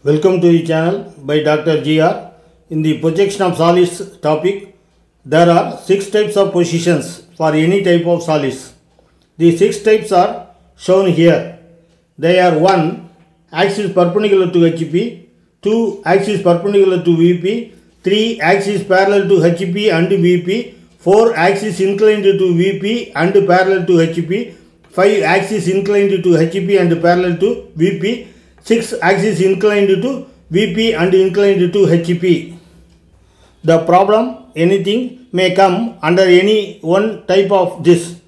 Welcome to the channel by Dr.G.R. In the projection of solids topic, there are 6 types of positions for any type of solids. The 6 types are shown here. They are 1. Axis perpendicular to HP, 2. Axis perpendicular to VP, 3. Axis parallel to HP and VP, 4. Axis inclined to VP and parallel to HP, 5. Axis inclined to HP and parallel to VP, 6. Axis inclined to VP and inclined to HP. The problem anything may come under any one type of this.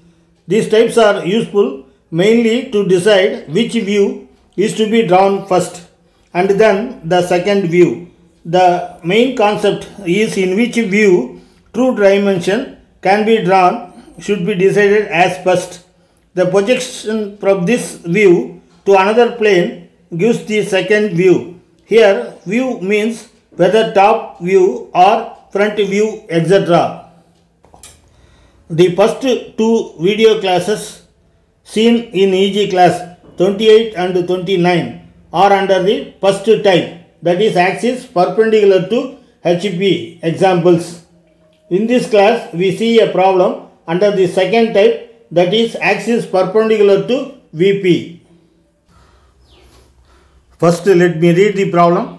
These types are useful mainly to decide which view is to be drawn first and then the second view. The main concept is in which view true dimension can be drawn should be decided as first. The projection from this view to another plane gives the second view. Here view means whether top view or front view, etc. The first 2 video classes seen in EG class 28 and 29 are under the first type, that is axis perpendicular to HP examples. In this class we see a problem under the second type, that is axis perpendicular to VP. First let me read the problem.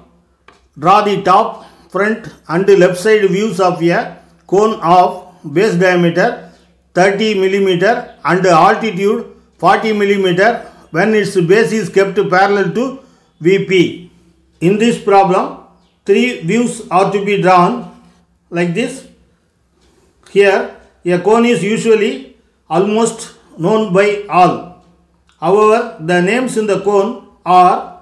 Draw the top, front and left side views of a cone of base diameter 30 mm and altitude 40 mm when its base is kept parallel to VP. In this problem 3 views are to be drawn like this. Here a cone is usually almost known by all. However, the names in the cone are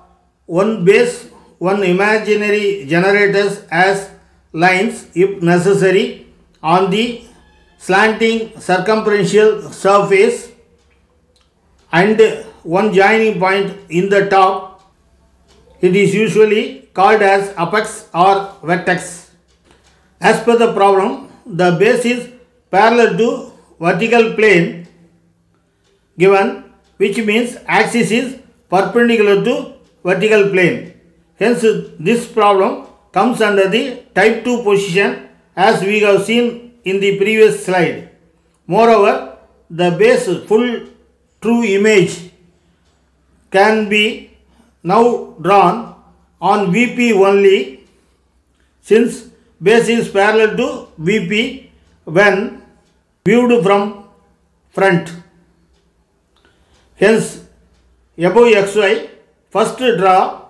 one base, one imaginary generators as lines if necessary on the slanting circumferential surface and one joining point in the top. It is usually called as apex or vertex. As per the problem, the base is parallel to vertical plane given, which means axis is perpendicular to vertical plane. Hence this problem comes under the type 2 position as we have seen in the previous slide. Moreover, the base full true image can be now drawn on VP only, since base is parallel to VP when viewed from front. Hence above XY, first draw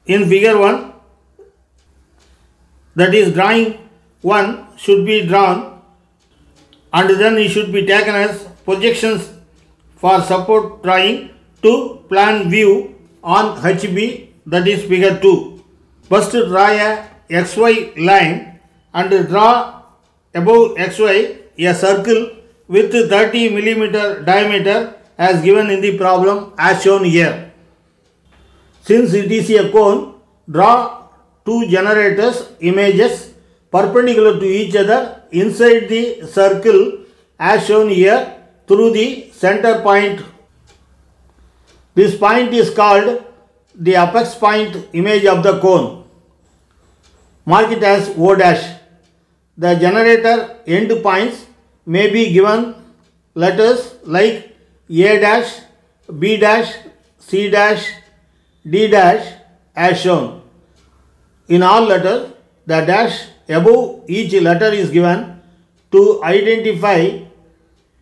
in figure 1, that is drawing 1 should be drawn and then it should be taken as projections for support drawing to plan view on HB, that is figure 2. First draw a XY line and draw above XY a circle with 30 mm diameter as given in the problem as shown here. Since it is a cone, draw 2 generators images perpendicular to each other inside the circle as shown here through the center point. This point is called the apex point image of the cone. Mark it as O dash. The generator end points may be given letters like A dash, B dash, C dash, D dash as shown. In all letters, the dash above each letter is given to identify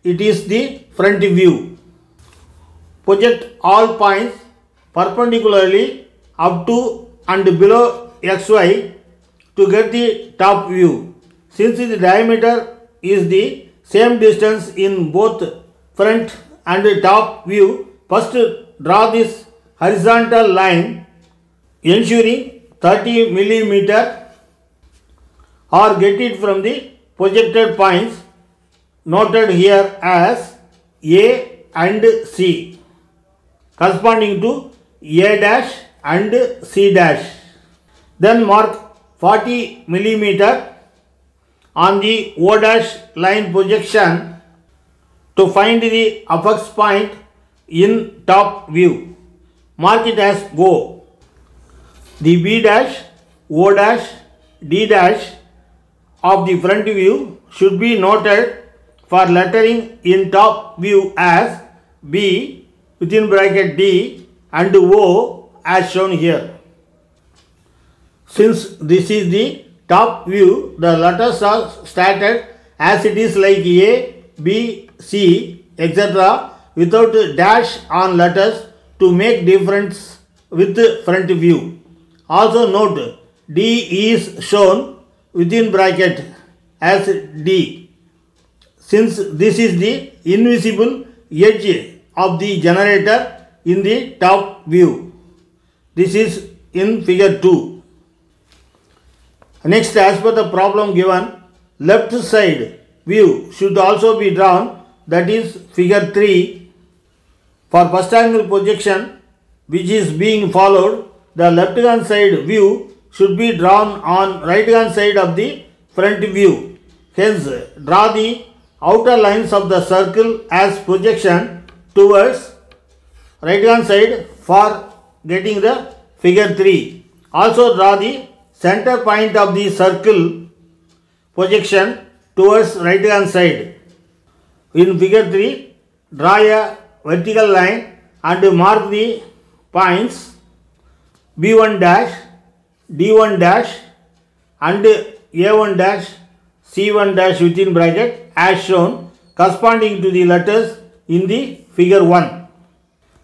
it is the front view. Project all points perpendicularly up to and below XY to get the top view. Since the diameter is the same distance in both front and top view, first draw this horizontal line ensuring 30 mm or get it from the projected points noted here as A and C corresponding to A dash and C dash. Then mark 40 mm on the O dash line projection to find the apex point in top view. Mark it as go. The B dash, O dash, D dash of the front view should be noted for lettering in top view as B within bracket D and O as shown here. Since this is the top view, the letters are started as it is like A, B, C, etc. without dash on letters to make difference with front view. Also note D is shown within bracket as D, since this is the invisible edge of the generator in the top view. This is in figure 2. Next, as per the problem given, left side view should also be drawn, that is figure 3. For first angle projection which is being followed, the left hand side view should be drawn on right hand side of the front view. Hence, draw the outer lines of the circle as projection towards right hand side for getting the figure 3. Also draw the center point of the circle projection towards right hand side. In figure 3, draw a vertical line and mark the points B1 dash, D1 dash and A1 dash, C1 dash within bracket as shown, corresponding to the letters in the figure 1.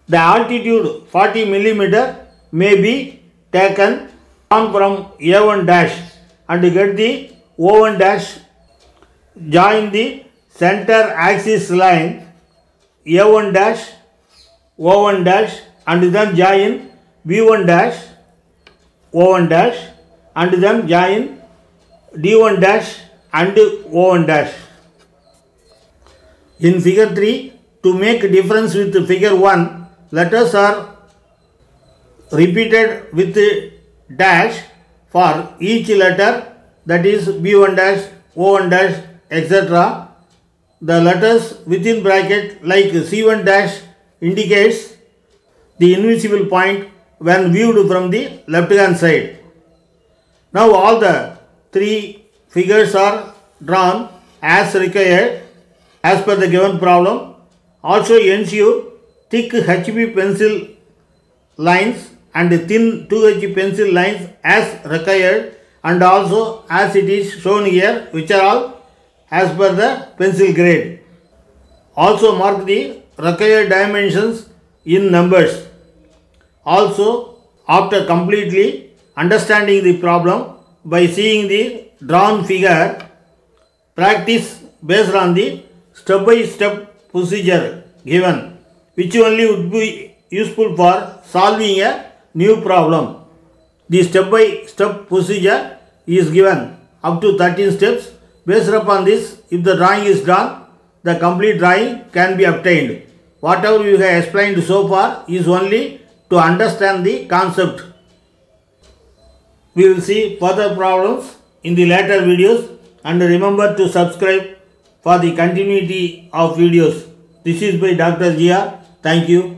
The altitude 40 mm may be taken on from A1 dash and get the O1 dash. Join the center axis line A1 dash, O1 dash and then join B1 dash, O1 dash and then join D1 dash and O1 dash. In figure 3, to make difference with figure 1, letters are repeated with dash for each letter, that is B1 dash, O1 dash, etc. The letters within bracket like C1 dash indicates the invisible point when viewed from the left hand side. Now all the 3 figures are drawn as required as per the given problem. Also ensure thick HB pencil lines and thin 2H pencil lines as required, and also as it is shown here, which are all as per the pencil grade. Also mark the required dimensions in numbers. Also, after completely understanding the problem by seeing the drawn figure, practice based on the step-by-step procedure given, which only would be useful for solving a new problem. The step-by-step procedure is given up to 13 steps. Based upon this, if the drawing is done, the complete drawing can be obtained. Whatever we have explained so far is only to understand the concept. We will see further problems in the later videos, and remember to subscribe for the continuity of videos. This is by Dr.G.R. Thank you.